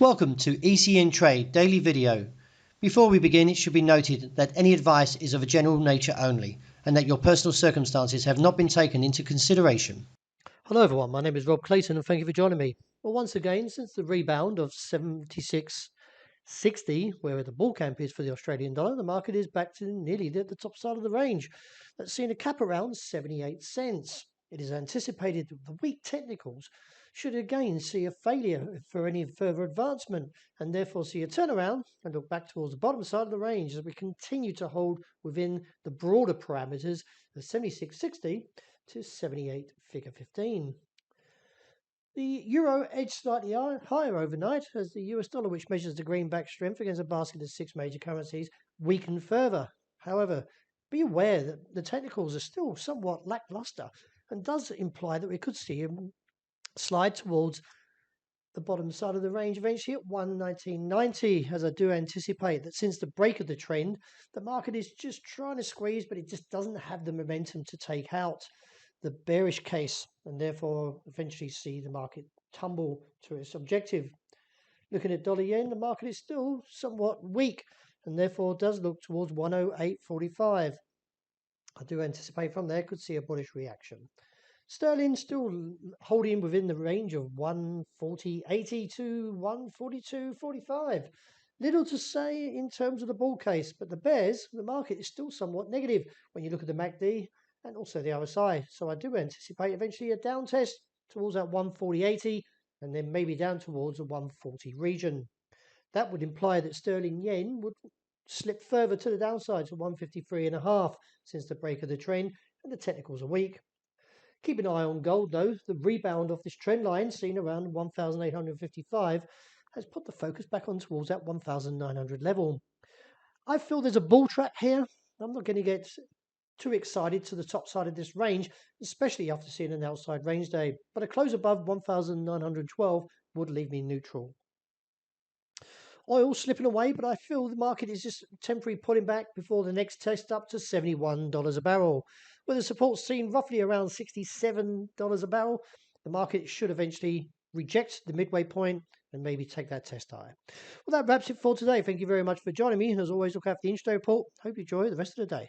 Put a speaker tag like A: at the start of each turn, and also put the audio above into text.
A: Welcome to ECNTRADE Daily Video. Before we begin, it should be noted that any advice is of a general nature only and that your personal circumstances have not been taken into consideration.
B: Hello everyone, my name is Rob Clayton and thank you for joining me. Well, once again, since the rebound of 76.60, where the bull camp is for the Australian dollar, the market is back to nearly the top side of the range. That's seen a cap around 78 cents. It is anticipated that the weak technicals should again see a failure for any further advancement and therefore see a turnaround and look back towards the bottom side of the range as we continue to hold within the broader parameters of 76.60 to 78 figure 15. The euro edged slightly higher overnight as the US dollar, which measures the greenback strength against a basket of six major currencies, weakened further. However, be aware that the technicals are still somewhat lackluster and does imply that we could see a slide towards the bottom side of the range eventually at 119.90, as I do anticipate that since the break of the trend, the market is just trying to squeeze, but it just doesn't have the momentum to take out the bearish case and therefore eventually see the market tumble to its objective. Looking at dollar yen, the market is still somewhat weak and therefore does look towards 108.45. I do anticipate from there could see a bullish reaction. Sterling still holding within the range of 140.80 to 142.45. Little to say in terms of the bull case, but the bears, the market is still somewhat negative when you look at the MACD and also the RSI. So I do anticipate eventually a down test towards that 140.80 and then maybe down towards the 140 region. That would imply that sterling yen would slip further to the downside to 153.5 since the break of the trend, and the technicals are weak. Keep an eye on gold though. The rebound of this trend line seen around 1,855 has put the focus back on towards that 1,900 level. I feel there's a bull trap here. I'm not going to get too excited to the top side of this range, especially after seeing an outside range day, but a close above 1,912 would leave me neutral. Oil slipping away, but I feel the market is just temporarily pulling back before the next test up to $71 a barrel. With the support seen roughly around $67 a barrel, the market should eventually reject the midway point and maybe take that test higher. Well, that wraps it for today. Thank you very much for joining me. As always, look after the intraday report. Hope you enjoy the rest of the day.